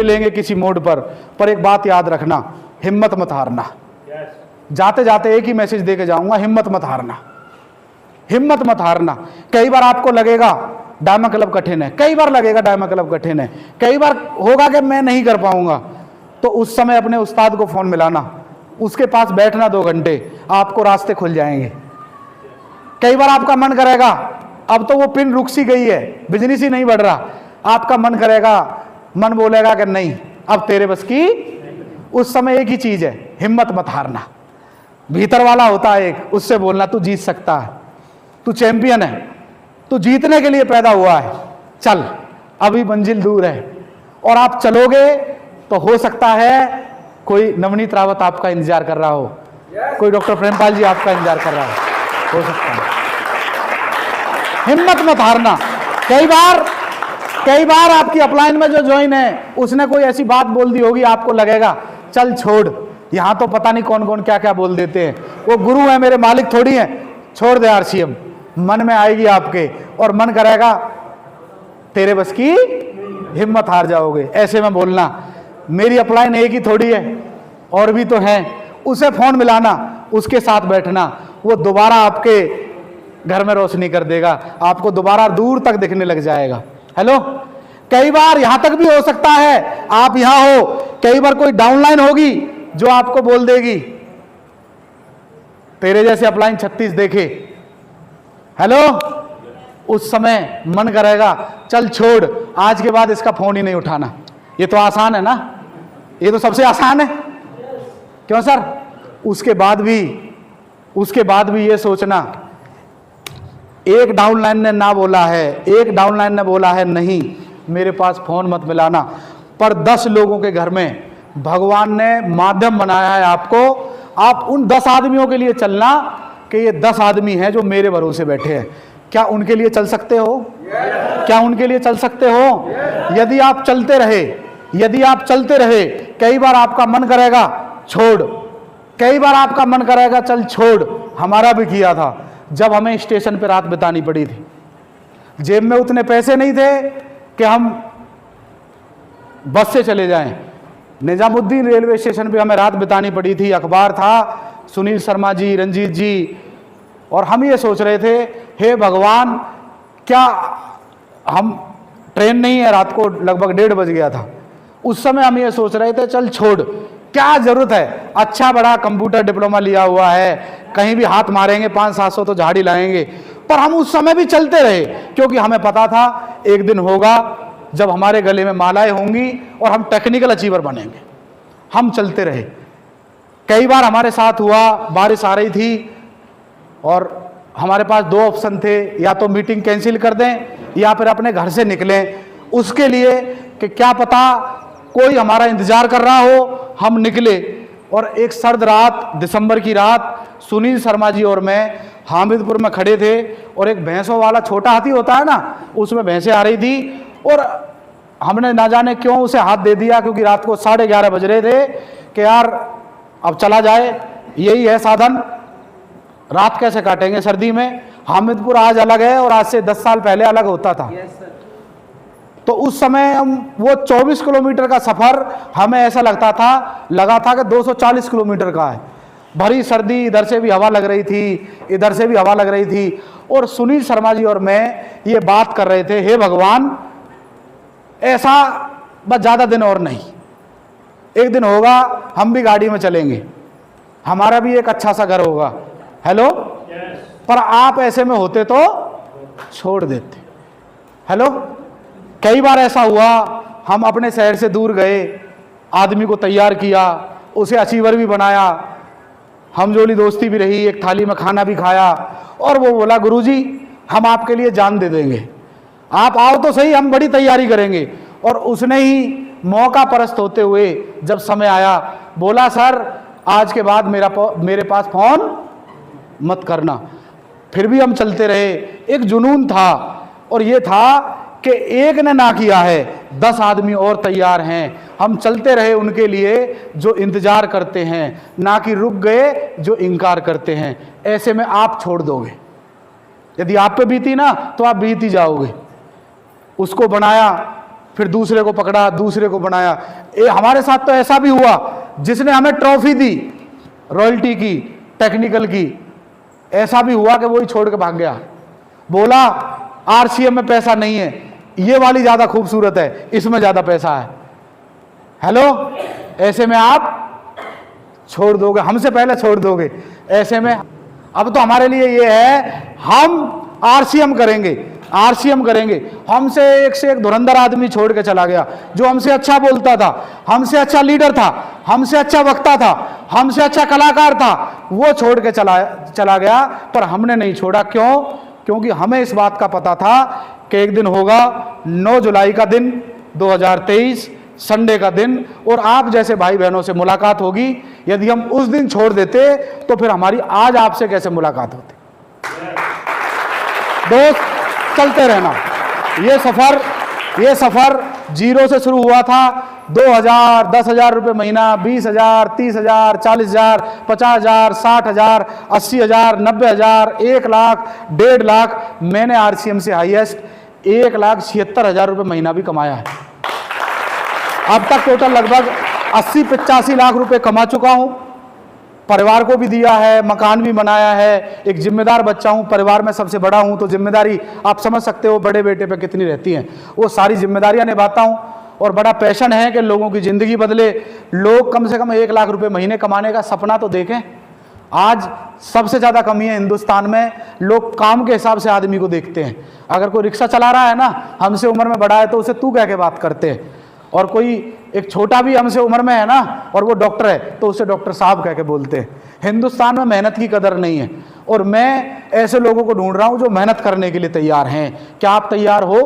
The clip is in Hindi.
मिलेंगे किसी मोड़ पर एक बात याद रखना, हिम्मत मत हारना। जाते जाते एक ही मैसेज दे के जाऊंगा, हिम्मत मत हारना, हिम्मत मत हारना। कई बार आपको लगेगा डायमंड क्लब कठिन है, कई बार लगेगा डायमंड क्लब कठिन है, कई बार होगा कि मैं नहीं कर पाऊंगा, तो उस समय अपने उस्ताद को फोन मिलाना, उसके पास बैठना 2 घंटे, आपको रास्ते खुल जाएंगे। कई बार आपका मन करेगा, अब तो वो पिन रुक सी गई है, बिजनेस ही नहीं बढ़ रहा, आपका मन करेगा, मन बोलेगा कि नहीं अब तेरे बस की, उस समय एक ही चीज है, हिम्मत मत हारना। भीतर वाला होता है एक, उससे बोलना तू जीत सकता है, तू चैंपियन है, तू जीतने के लिए पैदा हुआ है, चल अभी मंजिल दूर है। और आप चलोगे तो हो सकता है कोई नवनीत रावत आपका इंतजार कर रहा हो, कोई डॉक्टर प्रेमपाल जी आपका इंतजार कर रहा हो सकता है। हिम्मत मत हारना। कई बार आपकी अपलाइन में जो ज्वाइन है उसने कोई ऐसी बात बोल दी होगी, आपको लगेगा चल छोड़, यहां तो पता नहीं कौन कौन क्या क्या बोल देते हैं, वो गुरु है मेरे मालिक थोड़ी है, छोड़ दे आरसीएम। मन में आएगी आपके और मन करेगा तेरे बस की, हिम्मत हार जाओगे। ऐसे में बोलना मेरी अपलाइन एक ही थोड़ी है, और भी तो हैं, उसे फोन मिलाना, उसके साथ बैठना, वो दोबारा आपके घर में रोशनी कर देगा, आपको दोबारा दूर तक दिखने लग जाएगा। हेलो, कई बार यहां तक भी हो सकता है आप यहां हो, कई बार कोई डाउनलाइन होगी जो आपको बोल देगी तेरे जैसे अपलाइन 36 देखे। हेलो, उस समय मन करेगा चल छोड़, आज के बाद इसका फोन ही नहीं उठाना। ये तो आसान है ना, ये तो सबसे आसान है, क्यों सर? उसके बाद भी ये सोचना, एक डाउनलाइन ने ना बोला है, एक डाउनलाइन ने बोला है नहीं मेरे पास फोन मत मिलाना, पर 10 लोगों के घर में भगवान ने माध्यम बनाया है आपको। आप उन 10 आदमियों के लिए चलना कि ये 10 आदमी हैं जो मेरे भरोसे बैठे हैं, क्या उनके लिए चल सकते हो? क्या उनके लिए चल सकते हो? यदि आप चलते रहे, कई बार आपका मन करेगा छोड़, कई बार आपका मन करेगा चल छोड़। हमारा भी किया था, जब हमें स्टेशन पर रात बितानी पड़ी थी, जेब में उतने पैसे नहीं थे कि हम बस से चले जाएं, निजामुद्दीन रेलवे स्टेशन पे हमें रात बितानी पड़ी थी। अखबार था, सुनील शर्मा जी, रंजीत जी, और हम ये सोच रहे थे हे भगवान, क्या हम ट्रेन नहीं है, रात को लगभग 1:30 बज गया था। उस समय हम ये सोच रहे थे चल छोड़, क्या जरूरत है, अच्छा बड़ा कंप्यूटर डिप्लोमा लिया हुआ है, कहीं भी हाथ मारेंगे 500-700 तो झाड़ी लाएंगे। पर हम उस समय भी चलते रहे, क्योंकि हमें पता था एक दिन होगा जब हमारे गले में मालाएं होंगी और हम टेक्निकल अचीवर बनेंगे। हम चलते रहे। कई बार हमारे साथ हुआ, बारिश आ रही थी और हमारे पास 2 ऑप्शन थे, या तो मीटिंग कैंसिल कर दें या फिर अपने घर से निकलें, उसके लिए कि क्या पता कोई हमारा इंतजार कर रहा हो। हम निकले और एक सर्द रात, दिसंबर की रात, सुनील शर्मा जी और मैं हामिदपुर में खड़े थे, और एक भैंसों वाला छोटा हाथी होता है ना, उसमें भैंसें आ रही थी, और हमने ना जाने क्यों उसे हाथ दे दिया, क्योंकि रात को 11:30 बज रहे थे कि यार अब चला जाए, यही है साधन, रात कैसे काटेंगे सर्दी में। हामिदपुर आज अलग है और आज से 10 साल पहले अलग होता था। तो उस समय हम वो 24 किलोमीटर का सफर हमें ऐसा लगा था कि 240 किलोमीटर का है। भरी सर्दी, इधर से भी हवा लग रही थी, इधर से भी हवा लग रही थी, और सुनील शर्मा जी और मैं ये बात कर रहे थे, हे भगवान ऐसा बस ज़्यादा दिन और नहीं, एक दिन होगा हम भी गाड़ी में चलेंगे, हमारा भी एक अच्छा सा घर होगा। हेलो, पर आप ऐसे में होते तो छोड़ देते। हेलो, कई बार ऐसा हुआ, हम अपने शहर से दूर गए, आदमी को तैयार किया, उसे अचीवर भी बनाया, हमजोली दोस्ती भी रही, एक थाली में खाना भी खाया, और वो बोला गुरुजी हम आपके लिए जान दे देंगे, आप आओ तो सही, हम बड़ी तैयारी करेंगे। और उसने ही मौका परस्त होते हुए जब समय आया बोला सर आज के बाद मेरे पास फोन मत करना। फिर भी हम चलते रहे। एक जुनून था, और ये था कि एक ने ना किया है, 10 आदमी और तैयार हैं। हम चलते रहे उनके लिए जो इंतजार करते हैं, ना कि रुक गए जो इनकार करते हैं। ऐसे में आप छोड़ दोगे, यदि आप पे बीती ना तो आप बीत ही जाओगे। उसको बनाया, फिर दूसरे को पकड़ा, दूसरे को बनाया। हमारे साथ तो ऐसा भी हुआ, जिसने हमें ट्रॉफी दी रॉयल्टी की, टेक्निकल की, ऐसा भी हुआ कि वो ही छोड़ के भाग गया, बोला आरसीएम में पैसा नहीं है, ये वाली ज्यादा खूबसूरत है, इसमें ज्यादा पैसा है। हेलो, ऐसे में आप छोड़ दोगे, हमसे पहले छोड़ दोगे। ऐसे में अब तो हमारे लिए ये है, हम आरसीएम करेंगे, आरसीएम करेंगे। हमसे एक से एक धुरंधर आदमी छोड़ के चला गया, जो हमसे अच्छा बोलता था, हमसे अच्छा लीडर था, हमसे अच्छा वक्ता था, हमसे अच्छा कलाकार था, वो छोड़ के चला गया। पर हमने नहीं छोड़ा। क्यों? क्योंकि हमें इस बात का पता था कि एक दिन होगा, 9 जुलाई का दिन 2023, संडे का दिन, और आप जैसे भाई बहनों से मुलाकात होगी। यदि हम उस दिन छोड़ देते तो फिर हमारी आज आपसे कैसे मुलाकात होती। दोस्त, चलते रहना। ये सफर जीरो से शुरू हुआ था। 2000, 10,000 रुपये महीना, 20,000, 30,000, 40,000, 50,000, 60,000, 80,000, 90,000, 1 लाख, 1.5 लाख। मैंने आरसीएम से हाईएस्ट 1,76,000 रुपये महीना भी कमाया है। अब तक टोटल लगभग 80-85 लाख रुपए कमा चुका हूं। परिवार को भी दिया है, मकान भी बनाया है, एक जिम्मेदार बच्चा हूं, परिवार में सबसे बड़ा हूं, तो जिम्मेदारी आप समझ सकते हो बड़े बेटे पे कितनी रहती हैं। वो सारी जिम्मेदारियां निभाता हूं, और बड़ा पैशन है कि लोगों की ज़िंदगी बदले। लोग कम से कम 1 लाख रुपए महीने कमाने का सपना तो देखें। आज सबसे ज़्यादा कमी है हिंदुस्तान में, लोग काम के हिसाब से आदमी को देखते हैं। अगर कोई रिक्शा चला रहा है ना, हमसे उम्र में बड़ा है, तो उसे तू कह के बात करते हैं। और कोई एक छोटा भी हमसे उम्र में है ना, और वो डॉक्टर है, तो उसे डॉक्टर साहब कह के बोलते हैं। हिंदुस्तान में मेहनत की कदर नहीं है, और मैं ऐसे लोगों को ढूंढ रहा हूं जो मेहनत करने के लिए तैयार हैं। क्या आप तैयार हो?